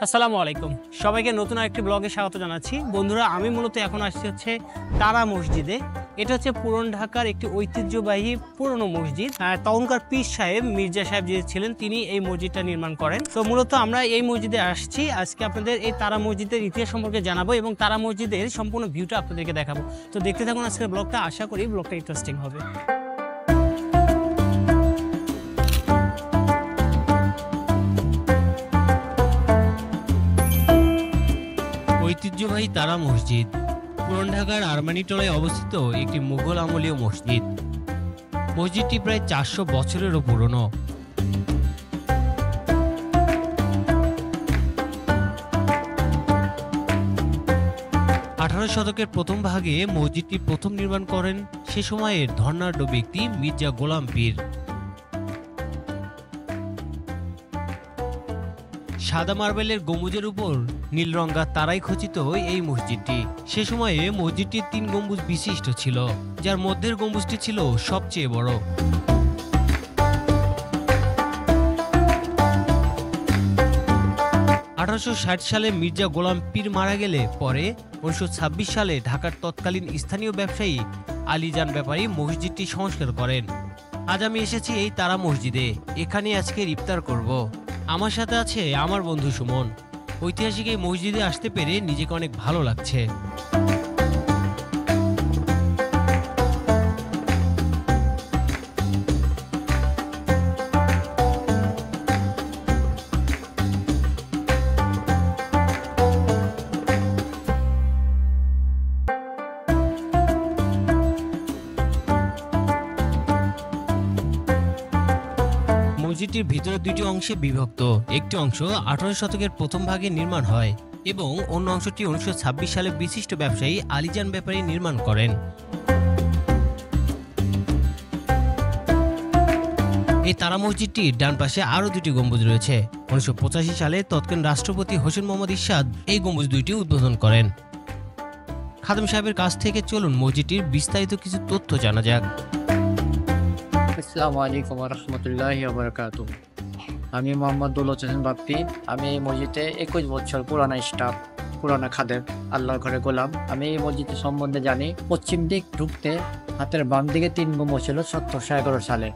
আসসালামু আলাইকুম, সবাইকে নতুন আরেকটি ব্লগে স্বাগত জানাচ্ছি। বন্ধুরা, আমি মূলত এখন আসছি হচ্ছে তারা মসজিদে। এটা হচ্ছে পুরান ঢাকার একটি ঐতিহ্যবাহী পুরনো মসজিদ। তখনকার পীর সাহেব মির্জা সাহেব যে ছিলেন, তিনি এই মসজিদটা নির্মাণ করেন। তো মূলত আমরা এই মসজিদে আসছি, আজকে আপনাদের এই তারা মসজিদের ইতিহাস সম্পর্কে জানাবো এবং তারা মসজিদের সম্পূর্ণ ভিউটা আপনাদেরকে দেখাবো। তো দেখতে থাকুন আজকের ব্লগটা, আশা করি ব্লগটা ইন্টারেস্টিং হবে। ঐতিহ্যবাহী তারা মসজিদ পুরান ঢাকার আরমানিটোলায় অবস্থিত একটি মুঘল আমলীয় মসজিদ। মসজিদটি প্রায় 400 বছরেরও পুরনো। 18 শতকের প্রথম ভাগে মসজিদটি প্রথম নির্মাণ করেন সে সময়ের ধর্নাঢ্য ব্যক্তি মির্জা গোলাম পীর। সাদা মার্বেলের গম্বুজের উপর নীল রঙা তারাই খচিত এই মসজিদটি। সে সময়ে মসজিদটি 3 গম্বুজ বিশিষ্ট ছিল, যার মধ্যের গম্বুজটি ছিল সবচেয়ে বড়। 1860 সালে মির্জা গোলাম পীর মারা গেলে পরে 1926 সালে ঢাকার তৎকালীন স্থানীয় ব্যবসায়ী আলীজান ব্যাপারী মসজিদটি সংস্কার করেন। আজ আমি এসেছি এই তারা মসজিদে, এখানে আজকে ইফতার করব। আমার সাথে আছে আমার বন্ধু সুমন। ঐতিহাসিক এই মসজিদে আসতে পেরে নিজেকে অনেক ভালো লাগছে। মসজিদটির ভিতরে দুটি অংশে বিভক্ত। একটি অংশ 18 শতকের প্রথম ভাগে নির্মাণ হয় এবং অন্য অংশটি 1926 সালে বিশিষ্ট ব্যবসায়ী আলীজান ব্যাপারী নির্মাণ করেন। এই তারা মসজিদটির ডান পাশে আরো দুটি গম্বুজ রয়েছে। 1985 সালে তৎকালীন রাষ্ট্রপতি হোসেন মোহাম্মদ ইরশাদ এই গম্বুজ দুইটি উদ্বোধন করেন। খাদেম সাহেবের কাছ থেকে চলুন মসজিদটির বিস্তারিত কিছু তথ্য জানা যাক। আসসালামু আলাইকুম ওয়া রাহমাতুল্লাহি ওয়া বারাকাতুহু। আমি মোহাম্মদ দৌলত হোসেন বাপ্পি। আমি এই মসজিদে 21 বছর পুরানা স্টাফ, পুরানা খাদেম, আল্লাহর ঘরে গোলাম। আমি এই মসজিদের সম্বন্ধে জানি। পশ্চিম দিক ঢুকতে হাতের বাম দিকে 3 গম্বুজ ছিল 1711 সালে।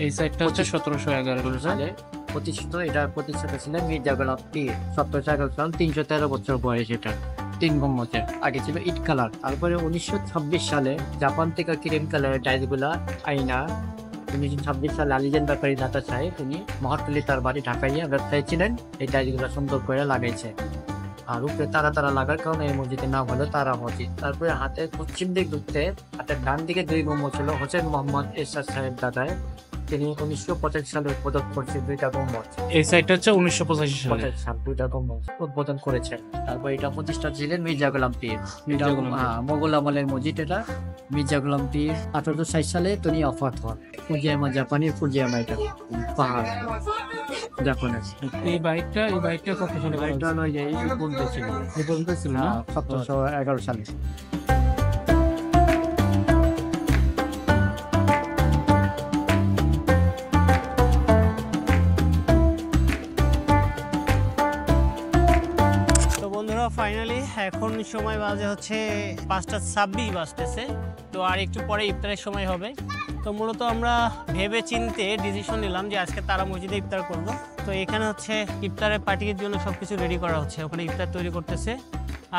এই সাইডটা হচ্ছে 1711 সালে প্রতিষ্ঠিত। এটা প্রতিষ্ঠাতা ছিলেন মির্জা গোলাম পীর। 1711 সাল, 313 বছর বয়স। এটা 3 গম্বুজের। আগে ছিল ইট কালার। তারপরে 1926 সালে জাপান থেকে ক্রিম কালারের টাইলসগুলা আইনা 1926 সালে আলীজান ব্যাপারী দাতা সাহেব, তিনি মহাটলি তার বাড়ি ঢাকাইয়া ব্যবসায়ী ছিলেন, এই টাইলসগুলো সুন্দর করে লাগাইছে। আর উপরে তারা তারা লাগার কারণে এই মসজিদের নাম হলো তারা মসজিদ। তারপরে হাতের পশ্চিম দিক ঢুকতে হাতের ডান দিকে 2 গম্বুজ ছিল হোসেন মোহাম্মদ এরশাদ সাহেব দাদায়। তিনি 1985 সালে উদ্বোধন করেছেন 2টা গম্বুজ। এই সাইডটা হচ্ছে 1985 সালে 2টা গম্বুজ উদ্বোধন করেছেন। তারপর এটা প্রতিষ্ঠা ছিলেন মির্জা গোলাম পীর। মির্জা গোলাম পীর। মোগল আমলের মসজিদ এটা। মির্জা গোলাম পীর 1860 সালে তিনি অফাত হন। ফুজিয়ামা, জাপানের ফুজিয়ামা, এটা পাহাড় জাপানের। এই বাইকটা কত সালে এটা নয় যে এই পর্যন্ত ছিল, এই পর্যন্ত ছিল না? 1711 সালে। ফাইনালি এখন সময় বাজে হচ্ছে 5:26 বাজতেছে। তো আর একটু পরে ইফতারের সময় হবে। তো মূলত আমরা ভেবে চিন্তে ডিসিশন নিলাম যে আজকে তারা মসজিদে ইফতার করব। তো এখানে হচ্ছে ইফতারের পার্টির জন্য সবকিছু রেডি করা হচ্ছে, ওখানে ইফতার তৈরি করতেছে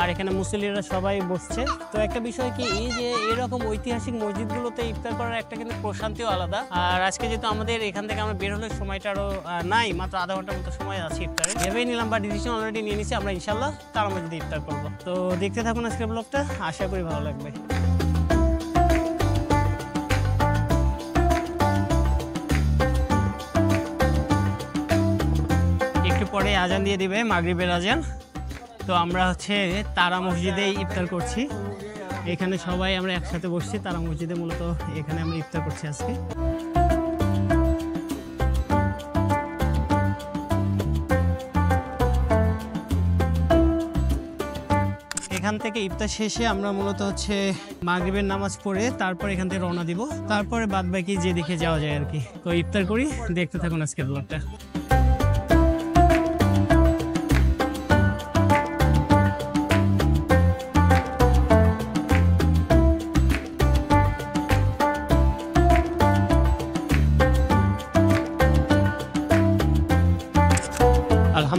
আর এখানে মুসল্লিরা সবাই বসছে। তো একটা বিষয় কি, এই যে এরকম ঐতিহাসিক মসজিদগুলোতে ইফতার করার একটা কিন্তু প্রশান্তিও আলাদা। আর আজকে যেহেতু আমাদের এখান থেকে আমরা বের হলে সময়টা আরও নাই, মাত্র আধা ঘন্টার মতো সময় আছে ইফতারে, ভেবেই নিলাম বা ডিসিশন অলরেডি নিয়ে নিচ্ছি আমরা ইনশাল্লাহ তারা মসজিদে ইফতার করবো। তো দেখতে থাকুন আজকের ব্লগটা, আশা করি ভালো লাগবে। একটু পরে আজান দিয়ে দিবে, মাগরিবের আজান। তো আমরা হচ্ছে তারা মসজিদে ইফতার করছি। এখানে সবাই আমরা একসাথে বসছি তারা মসজিদে, মূলত এখানে আমরা ইফতার করছি আজকে। এখান থেকে ইফতার শেষে আমরা মূলত হচ্ছে মাগরিবের নামাজ পড়ে তারপর এখান থেকে রওনা দিব, তারপরে বাদ বাকি যেদিকে যাওয়া যায় আর কি। তো ইফতার করি, দেখতে থাকুন আজকের ব্লগটা।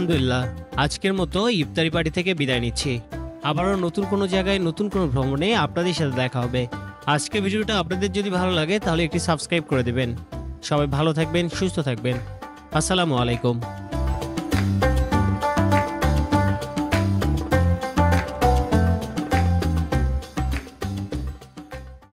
আলহামদুলিল্লাহ আজকের মতো ইফতারি পার্টি থেকে বিদায় নিচ্ছি। আবারও নতুন কোনো জায়গায় নতুন কোনো ভ্রমণে আপনাদের সাথে দেখা হবে। আজকের ভিডিওটা আপনাদের যদি ভালো লাগে তাহলে একটি সাবস্ক্রাইব করে দেবেন। সবাই ভালো থাকবেন, সুস্থ থাকবেন। আসসালামু আলাইকুম।